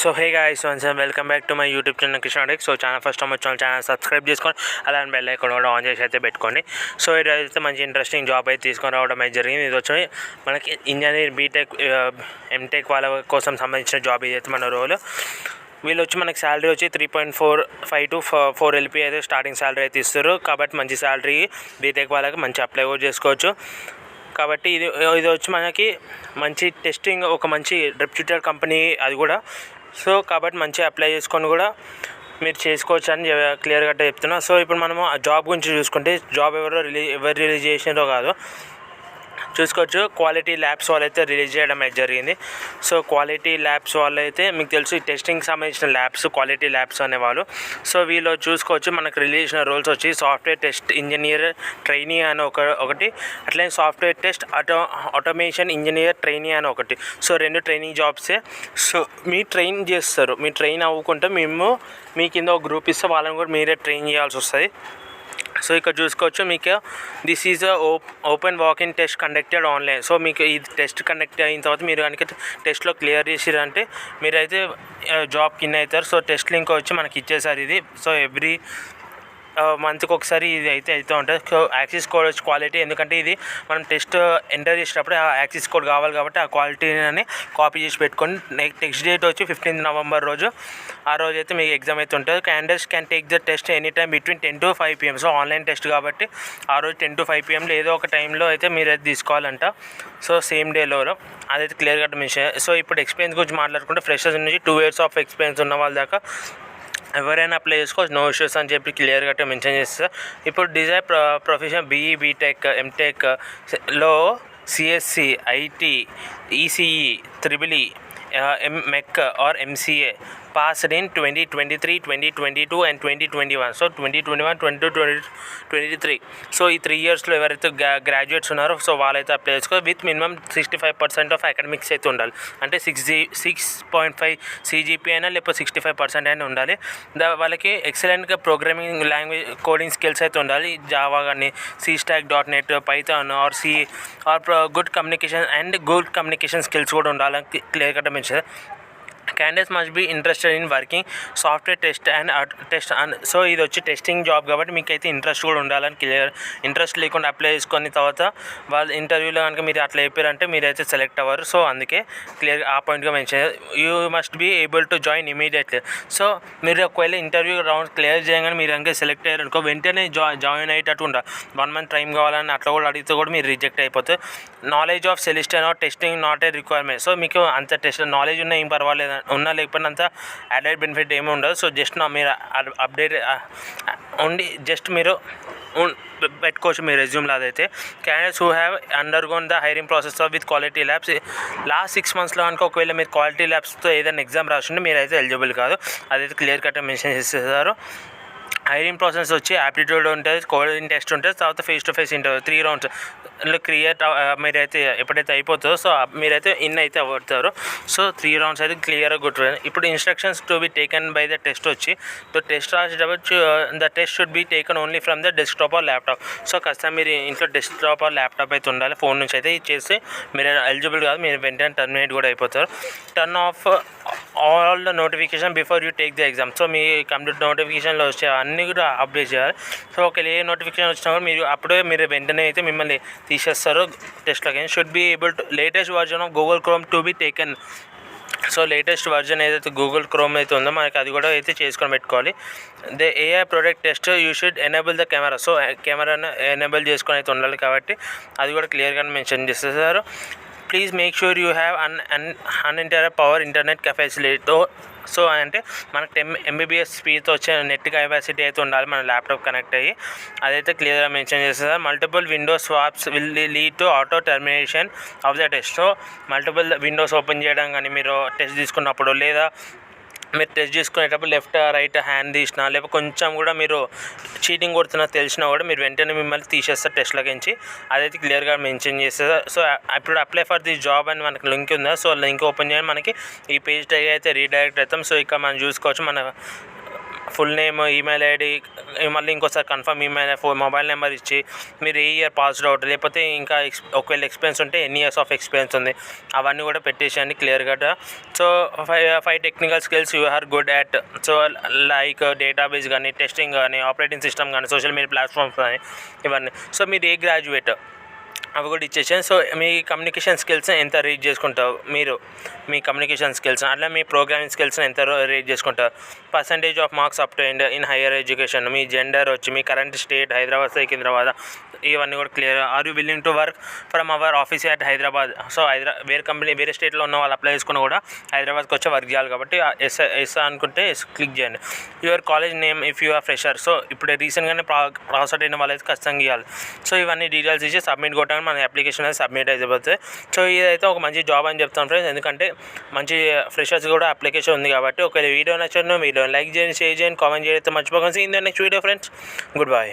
So hey guys once and welcome back to my YouTube channel Krishna tech. So channel first time వచ్చిన channel subscribe చేసుకొని అలానే bell icon కూడా on చేసి అయితే పెట్టుకోండి. సో ఈరోజు అయితే మంచి ఇంట్రెస్టింగ్ జాబ్ అయితే తీసుకొని రావడం అయితే జరిగింది. ఇది వచ్చి మనకి ఇంజనీర్ బీటెక్ ఎంటెక్ వాళ్ళ కోసం సంబంధించిన జాబ్ ఇదైతే మన రోల్. వీళ్ళు వచ్చి మనకి శాలరీ వచ్చి 3.45 to 4 LP అయితే స్టార్టింగ్ శాలరీ అయితే ఇస్తారు. కాబట్టి మంచి శాలరీ బీటెక్ వాళ్ళకి మంచి అప్లై కూడా చేసుకోవచ్చు. కాబట్టి ఇది వచ్చి మనకి మంచి టెస్టింగ్ ఒక మంచి రెప్యూటెడ్ కంపెనీ అది కూడా. సో కాబట్టి మంచిగా అప్లై చేసుకొని కూడా మీరు చేసుకోవచ్చు అని క్లియర్గా చెప్తున్నా. సో ఇప్పుడు మనము ఆ జాబ్ గురించి చూసుకుంటే జాబ్ ఎవరు రిలీజ్ చేసినారో కాదు చూసుకోవచ్చు. క్వాలిటీ ల్యాబ్స్ వాళ్ళు అయితే రిలీజ్ చేయడం అయితే జరిగింది. సో క్వాలిటీ ల్యాబ్స్ వాళ్ళు అయితే మీకు తెలుసు టెస్టింగ్కి సంబంధించిన ల్యాబ్స్ క్వాలిటీ ల్యాబ్స్ అనేవాళ్ళు. సో వీళ్ళు చూసుకోవచ్చు మనకు రిలీజ్ చేసిన రోల్స్ వచ్చి సాఫ్ట్వేర్ టెస్ట్ ఇంజనీర్ ట్రైనీ అని ఒకటి, అట్లనే software test automation engineer trainee అని ఒకటి. సో 2 ట్రైనింగ్ జాబ్సే. సో మీరు ట్రైన్ చేస్తారు, మీరు ట్రైన్ అవ్వకుంటే మేము మీ కింద ఒక గ్రూప్ ఇస్తే వాళ్ళని కూడా మీరే ట్రైన్ చేయాల్సి వస్తుంది. సో ఇక్కడ చూసుకోవచ్చు మీకు this is open walk-in test conducted online. So మీకు ఈ టెస్ట్ కండక్ట్ అయిన తర్వాత మీరు కనుక టెస్ట్లో క్లియర్ చేసిరంటే మీరైతే జాబ్ కింద అవుతారు. సో టెస్ట్ లింక్ వచ్చి మనకి ఇచ్చేసారు ఇది. సో ఎవ్రీ మంత్కి ఒకసారి ఇది అయితే ఉంటుంది. సో యాక్సిస్ కోడ్ వచ్చి క్వాలిటీ, ఎందుకంటే ఇది మనం టెస్ట్ ఎంటర్ చేసేటప్పుడు ఆ యాక్సిస్ కోడ్ కావాలి కాబట్టి ఆ క్వాలిటీని కాపీ చేసి పెట్టుకొని నెక్స్ట్ డేట్ వచ్చి 15 నవంబర్ రోజు ఆ రోజు అయితే మీకు ఎగ్జామ్ అయితే ఉంటుంది. Candidates can take the test any time between 10 to 5 PM. So online test కాబట్టి ఆ రోజు 10 to 5 PM ఏదో ఒక టైంలో అయితే మీరు అయితే తీసుకోవాలంట. సో సేమ్ డేలో అదైతే క్లియర్గా మెన్షన్. సో ఇప్పుడు ఎక్స్పీరియన్స్ గురించి మాట్లాడుకుంటే ఫ్రెషర్స్ నుంచి 2 years ఆఫ్ ఎక్స్పీరియన్స్ ఉన్న వాళ్ళ దాకా ఎవరైనా అప్లై చేసుకోవచ్చు, నో ఇష్యూస్ అని చెప్పి క్లియర్గా మెన్షన్ చేస్తారు. ఇప్పుడు డిజైర్ ప్రొఫెషన్ BE బీటెక్ ఎంటెక్లో CSC IT ECE EEE MEC or MCA passed in 2023, 2022 and 2021. So 2021, 2023 so ఈ 3 yearsలో ఎవరైతే గ్రాడ్యుయేట్స్ ఉన్నారో సో వాళ్ళైతే అప్లై చేసుకోవాలి. విత్ మినిమం 65% ఆఫ్ అకాడమిక్స్ అయితే ఉండాలి. అంటే 6.5 CGP అయినా లేకపోతే 65% అయినా ఉండాలి. వాళ్ళకి ఎక్సలెంట్గా ప్రోగ్రామింగ్ లాంగ్వేజ్ కోడింగ్ స్కిల్స్ అయితే ఉండాలి. జావా కానీ C#.NET Python or C or good communication skills కూడా ఉండాలని clear cut mention. Candidates must be interested in working software test and so ఇది వచ్చి టెస్టింగ్ జాబ్ కాబట్టి మీకైతే ఇంట్రెస్ట్ కూడా ఉండాలని క్లియర్. ఇంట్రెస్ట్ లేకుండా అప్లై చేసుకున్న తర్వాత వాళ్ళు ఇంటర్వ్యూలో కనుక మీరు అట్లా చెప్పారంటే మీరైతే సెలెక్ట్ అవ్వరు. సో అందుకే క్లియర్ ఆ పాయింట్గా mention. You must be able to join immediately. So మీరు ఒకవేళ ఇంటర్వ్యూ రౌండ్ క్లియర్ చేయగానే మీరు కనుక సెలెక్ట్ అయ్యారనుకో వెంటనే జాయిన్ అయ్యేటట్టు ఉండాలి. 1 month టైం కావాలని అట్లా కూడా అడిగితే కూడా మీరు రిజెక్ట్ అయిపోతుంది. Knowledge of Selenium or testing not a requirement. So మీకు అంత టెస్ట్ నాలెడ్జ్ ఉన్నా ఏం పర్వాలేదు, ఉన్నా లేకపోతే అంత యాడెడ్ బెనిఫిట్ ఏమి ఉండదు. సో జస్ట్ మీరు అప్డేట్ ఉండి జస్ట్ మీరు పెట్టుకోవచ్చు మీ రెజ్యూమ్లో. అదైతే candidates who have undergone the hiring process of with quality labs last 6 monthsలో కనుక ఒకవేళ మీరు క్వాలిటీ ల్యాబ్స్తో ఏదైనా ఎగ్జామ్ రాసింటే మీరు అయితే ఎలిజిబుల్ కాదు. అదైతే క్లియర్ కట్గా మెన్షన్ చేసేసారు. హైరింగ్ ప్రాసెస్ వచ్చి యాప్టిట్యూడ్ ఉంటుంది, కోడింగ్ టెస్ట్ ఉంటుంది, తర్వాత face to face interview 3 rounds మీరైతే ఎప్పుడైతే అయిపోతుందో సో మీరైతే అయితే అవుతారు. సో 3 rounds అయితే క్లియర్గా గుర్తు. ఇప్పుడు instructions to be taken by the test వచ్చి టెస్ట్ రాసేటప్పుడు the test should be taken only from the desktop are laptop. So ఖచ్చితంగా మీరు ఇంట్లో డెస్క్టాప్ ఆర్ ల్యాప్టాప్ అయితే ఉండాలి. ఫోన్ నుంచి అయితే చేస్తే మీరు ఎలిజిబుల్ కాదు, మీరు వెంటనే టర్మినేట్ కూడా అయిపోతారు. Turn off all the notification before you take the exam. So me complete నోటిఫికేషన్లో వచ్చే అన్నీ కూడా అప్డేట్ చేయాలి. సో ఒకవేళ ఏ నోటిఫికేషన్ వచ్చినా కూడా మీరు అప్పుడే మీరు వెంటనే అయితే మిమ్మల్ని తీసేస్తారు టెస్ట్లోకి. Should be able to latest version of Google Chrome to be taken. So latest version ఏదైతే గూగుల్ క్రోమ్ అయితే ఉందో మనకి అది కూడా అయితే చేసుకొని పెట్టుకోవాలి. The AI product test you should enable the camera. So కెమెరాను ఎనేబుల్ చేసుకొని అయితే ఉండాలి కాబట్టి అది కూడా క్లియర్గా మెన్షన్ చేసేసారు. Please make sure you have uninterrupted power internet కెపాసిటీతో. సో అంటే మనకు 10 MBps స్పీడ్తో వచ్చే నెట్ కెపాసిటీ అయితే ఉండాలి మన ల్యాప్టాప్ కనెక్ట్ అయ్యి. అదైతే క్లియర్గా మెన్షన్ చేస్తారు. Multiple Windows swaps will lead to auto termination of the test. So multiple Windows open చేయడం కానీ మీరు టెస్ట్ తీసుకున్నప్పుడు లేదా మీరు టెస్ట్ చేసుకునేటప్పుడు లెఫ్ట్ రైట్ హ్యాండ్ తీసినా లేకపోతే కొంచెం కూడా మీరు చీటింగ్ కొడుతున్నా తెలిసినా కూడా మీరు వెంటనే మిమ్మల్ని తీసేస్తారు టెస్ట్లోకించి. అదైతే క్లియర్గా మెన్షన్ చేస్తారు. సో ఇప్పుడు అప్లై ఫర్ దిస్ జాబ్ అని మనకి లింక్ ఉందా. సో లింక్ ఓపెన్ చేయాలి మనకి ఈ పేజ్ అయితే రీడైరెక్ట్ అవుతాం. సో ఇక్కడ మనం చూసుకోవచ్చు ఫుల్ నేమ్, ఈమెయిల్ ఐడి, మళ్ళీ ఇంకోసారి కన్ఫర్మ్ ఈమెయిల్, మొబైల్ నెంబర్ ఇచ్చి మీరు ఏ ఇయర్ పాస్డ్ అవుట్, లేకపోతే ఇంకా ఒకవేళ ఎక్స్పీరియన్స్ ఉంటే ఎన్ని ఇయర్స్ ఆఫ్ ఎక్స్పీరియన్స్ ఉంది అవన్నీ కూడా పెట్టేసేయండి క్లియర్గా. So 5 technical skills you are good at. So like database కానీ, టెస్టింగ్ కానీ, ఆపరేటింగ్ సిస్టమ్ కానీ, సోషల్ మీడియా ప్లాట్ఫామ్స్ కానీ, ఇవన్నీ. సో మీరు ఏ గ్రాడ్యుయేట్ అవి కూడా ఇచ్చేసాను. సో మీ కమ్యూనికేషన్ స్కిల్స్ ఎంత రీడ్ చేసుకుంటావు, మీరు మీ కమ్యూనికేషన్ స్కిల్స్, అట్లా మీ ప్రోగ్రామింగ్ స్కిల్స్ని ఎంత రీడ్ చేసుకుంటారు, percentage of marks up to in higher education, మీ జెండర్ వచ్చి, మీ కరెంట్ స్టేట్ హైదరాబాద్, సికింద్రాబాద్, ఇవన్నీ కూడా clear. Are you willing to work from our office at Hyderabad. So వేరే కంపెనీ, వేరే స్టేట్లో ఉన్న వాళ్ళు అప్లై చేసుకుని కూడా హైదరాబాద్కి వచ్చి వర్క్ చేయాలి కాబట్టి ఎస్ అనుకుంటే క్లిక్ చేయండి. Your college name if you are fresher. So ఇప్పుడు రీసెంట్గానే పాస్ అవుట్ అయిన వాళ్ళైతే ఖచ్చితంగా ఇవ్వాలి. సో ఇవన్నీ డీటెయిల్స్ ఇచ్చి సబ్మిట్ కొట్టగానే మన అప్లికేషన్ అనేది సబ్మిట్ అయిపోతుంది. సో ఇదైతే ఒక మంచి జాబ్ అని చెప్తాను ఫ్రెండ్స్, ఎందుకంటే మంచి ఫ్రెషర్స్ కూడా అప్లికేషన్ ఉంది కాబట్టి. ఒకవేళ వీడియో నచ్చను, వీడియో లైక్ చేయండి, షేర్ చేయండి, కామెంట్ చేయడం మర్చిపోకండి. In the next video friends, good bye.